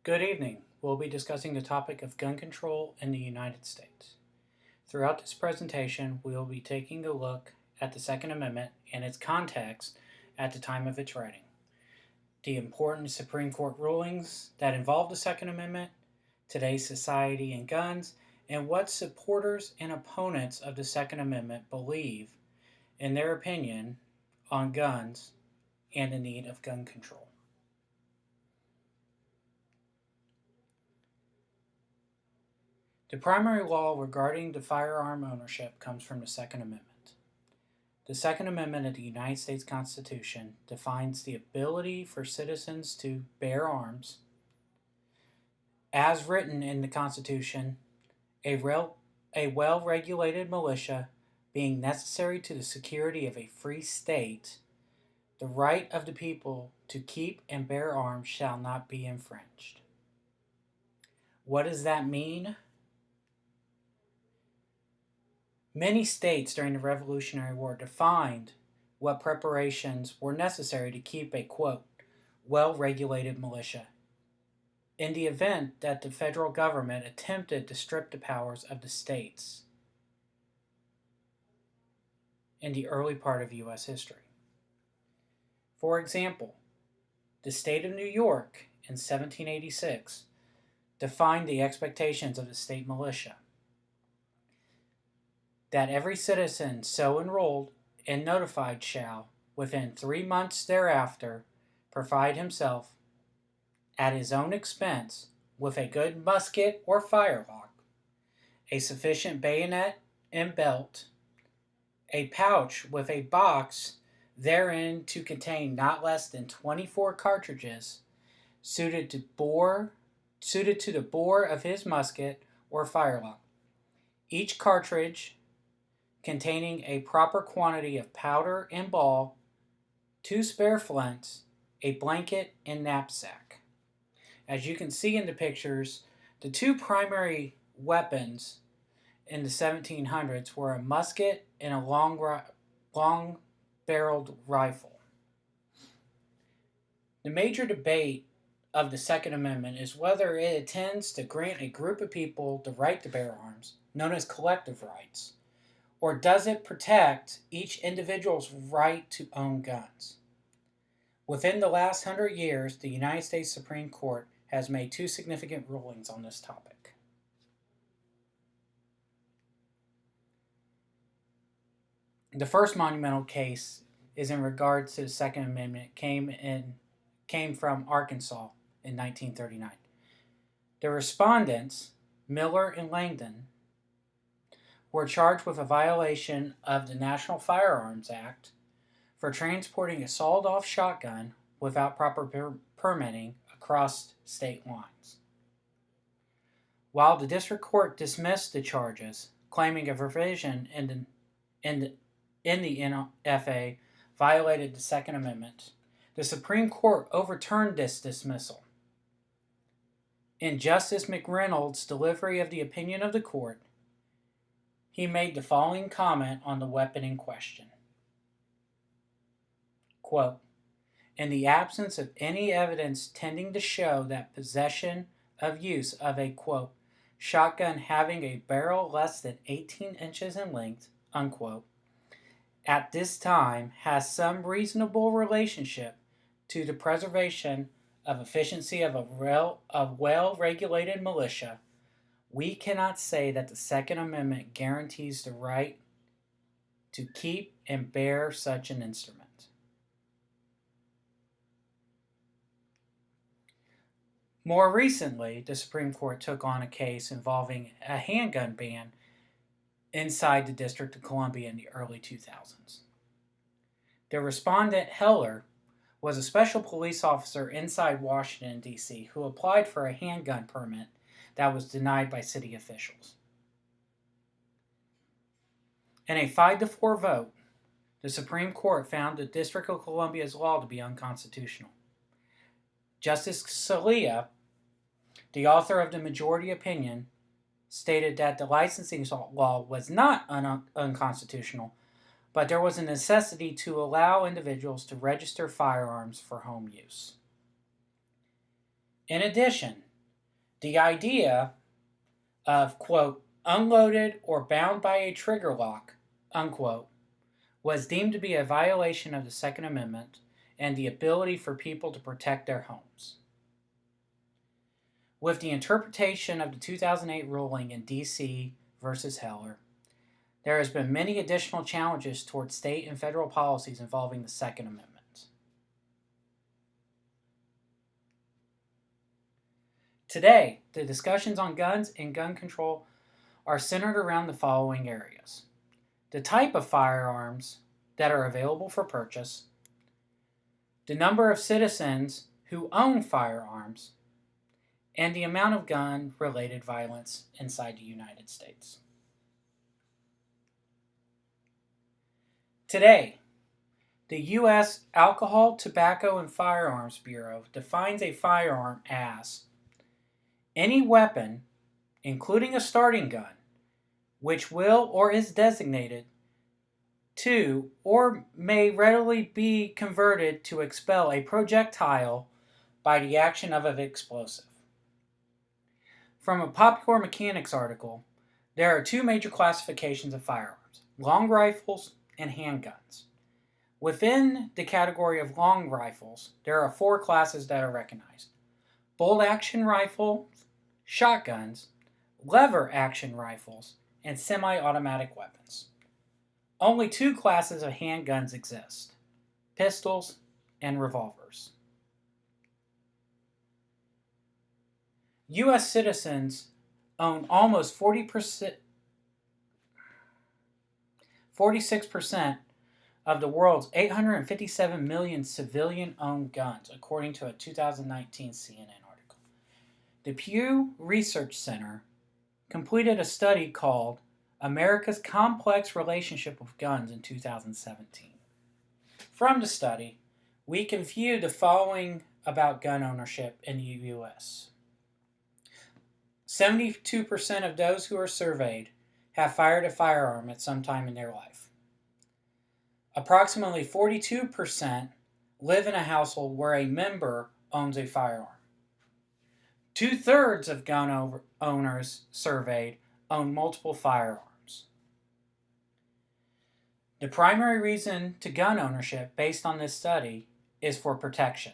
Good evening. We'll be discussing the topic of gun control in the United States. Throughout this presentation, we will be taking a look at the Second Amendment and its context at the time of its writing, the important Supreme Court rulings that involve the Second Amendment, today's society and guns, and what supporters and opponents of the Second Amendment believe in their opinion on guns and the need of gun control. The primary law regarding the firearm ownership comes from the Second Amendment. The Second Amendment of the United States Constitution defines the ability for citizens to bear arms. As written in the Constitution, a well regulated militia being necessary to the security of a free state, the right of the people to keep and bear arms shall not be infringed. What does that mean? Many states during the Revolutionary War defined what preparations were necessary to keep a, quote, well regulated militia, in the event that the federal government attempted to strip the powers of the states in the early part of U.S. history. For example, the state of New York in 1786 defined the expectations of the state militia: that every citizen so enrolled and notified shall, within 3 months thereafter, provide himself, at his own expense, with a good musket or firelock, a sufficient bayonet and belt, a pouch with a box therein to contain not less than 24 cartridges, suited to the bore of his musket or firelock, each cartridge containing a proper quantity of powder and ball, 2 spare flints, a blanket, and knapsack. As you can see in the pictures, the two primary weapons in the 1700s were a musket and a long-barreled rifle. The major debate of the Second Amendment is whether it intends to grant a group of people the right to bear arms, known as collective rights, or does it protect each individual's right to own guns? Within the last 100 years, the United States Supreme Court has made 2 significant rulings on this topic. The first monumental case is in regards to the Second Amendment, came from Arkansas in 1939. The respondents, Miller and Langdon, were charged with a violation of the National Firearms Act for transporting a sawed-off shotgun without proper permitting across state lines. While the district court dismissed the charges, claiming a provision in the NFA violated the Second Amendment, the Supreme Court overturned this dismissal. In Justice McReynolds' delivery of the opinion of the court, he made the following comment on the weapon in question. Quote, in the absence of any evidence tending to show that possession of use of a, quote, shotgun having a barrel less than 18 inches in length, unquote, at this time has some reasonable relationship to the preservation of efficiency of a well-regulated militia, we cannot say that the Second Amendment guarantees the right to keep and bear such an instrument. More recently, the Supreme Court took on a case involving a handgun ban inside the District of Columbia in the early 2000s. The respondent, Heller, was a special police officer inside Washington, D.C., who applied for a handgun permit that was denied by city officials. In a 5-4 vote, the Supreme Court found the District of Columbia's law to be unconstitutional. Justice Scalia, the author of the majority opinion, stated that the licensing law was not unconstitutional, but there was a necessity to allow individuals to register firearms for home use. In addition, The idea of, quote, unloaded or bound by a trigger lock, unquote, was deemed to be a violation of the Second Amendment and the ability for people to protect their homes. With the interpretation of the 2008 ruling in D.C. versus Heller, there has been many additional challenges towards state and federal policies involving the Second Amendment. Today, the discussions on guns and gun control are centered around the following areas: the type of firearms that are available for purchase, the number of citizens who own firearms, and the amount of gun-related violence inside the United States. Today, the U.S. Alcohol, Tobacco, and Firearms Bureau defines a firearm as any weapon, including a starting gun, which will or is designated to or may readily be converted to expel a projectile by the action of an explosive. From a Popular Mechanics article, there are two major classifications of firearms: long rifles and handguns. Within the category of long rifles, there are four classes that are recognized: bolt-action rifles, shotguns, lever-action rifles, and semi-automatic weapons. Only two classes of handguns exist: pistols and revolvers. U.S. citizens own almost 46% of the world's 857 million civilian-owned guns, according to a 2019 CNN article. The Pew Research Center completed a study called America's Complex Relationship with Guns in 2017. From the study, we can view the following about gun ownership in the U.S. 72% of those who are surveyed have fired a firearm at some time in their life. Approximately 42% live in a household where a member owns a firearm. 2/3 of gun owners surveyed own multiple firearms. The primary reason to gun ownership, based on this study, is for protection.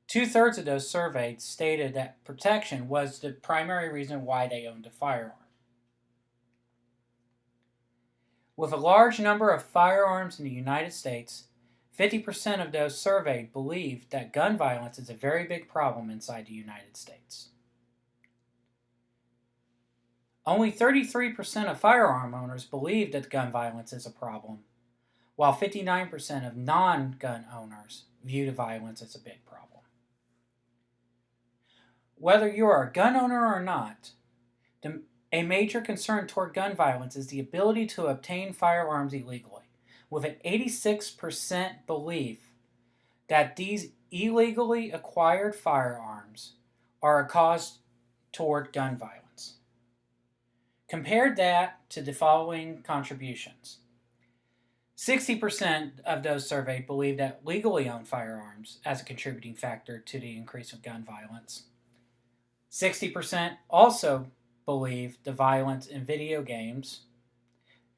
2/3 of those surveyed stated that protection was the primary reason why they owned a firearm. With a large number of firearms in the United States, 50% of those surveyed believe that gun violence is a very big problem inside the United States. Only 33% of firearm owners believe that gun violence is a problem, while 59% of non-gun owners view the violence as a big problem. Whether you are a gun owner or not, a major concern toward gun violence is the ability to obtain firearms illegally, with an 86% belief that these illegally acquired firearms are a cause toward gun violence. Compare that to the following contributions. 60% of those surveyed believe that legally owned firearms as a contributing factor to the increase of gun violence. 60% also believe the violence in video games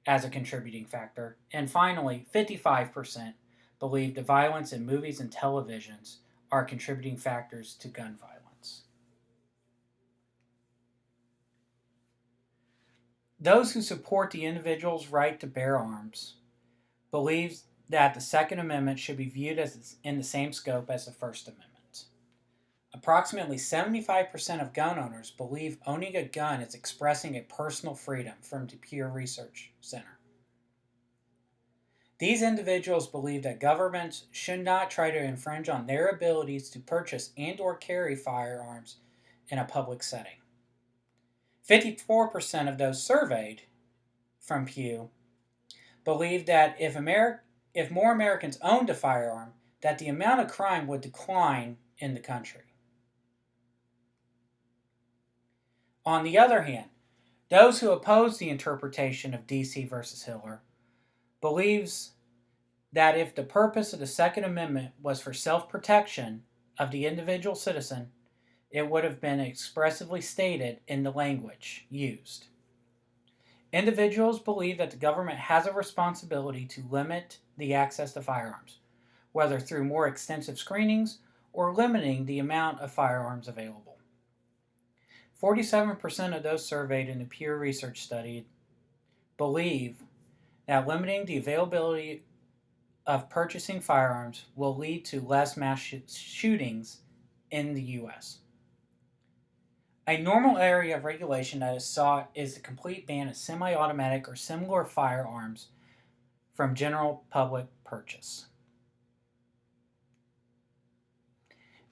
as a contributing factor. And finally, 55% believe the violence in movies and televisions are contributing factors to gun violence. Those who support the individual's right to bear arms believe that the Second Amendment should be viewed as in the same scope as the First Amendment. Approximately 75% of gun owners believe owning a gun is expressing a personal freedom, from the Pew Research Center. These individuals believe that governments should not try to infringe on their abilities to purchase and/or carry firearms in a public setting. 54% of those surveyed from Pew believe that if more Americans owned a firearm, that the amount of crime would decline in the country. On the other hand, those who oppose the interpretation of D.C. versus Heller believes that if the purpose of the Second Amendment was for self-protection of the individual citizen, it would have been expressly stated in the language used. Individuals believe that the government has a responsibility to limit the access to firearms, whether through more extensive screenings or limiting the amount of firearms available. 47% of those surveyed in the Pew Research study believe that limiting the availability of purchasing firearms will lead to less mass shootings in the U.S. A normal area of regulation that is sought is the complete ban of semi-automatic or similar firearms from general public purchase.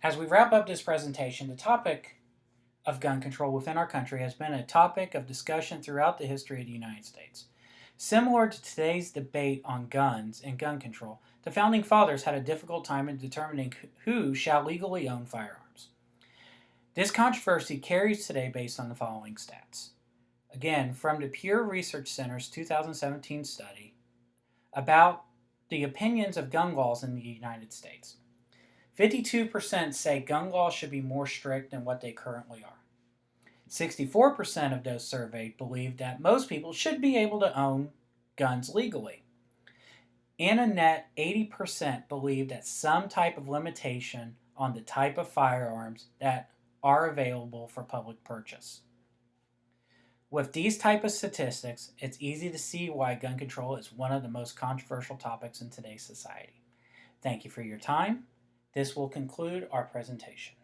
As we wrap up this presentation, the topic of gun control within our country has been a topic of discussion throughout the history of the United States. Similar to today's debate on guns and gun control, the Founding Fathers had a difficult time in determining who shall legally own firearms. This controversy carries today based on the following stats. Again, from the Pew Research Center's 2017 study about the opinions of gun laws in the United States. 52% say gun laws should be more strict than what they currently are. 64% of those surveyed believe that most people should be able to own guns legally. And a net 80% believe that some type of limitation on the type of firearms that are available for public purchase. With these type of statistics, it's easy to see why gun control is one of the most controversial topics in today's society. Thank you for your time. This will conclude our presentation.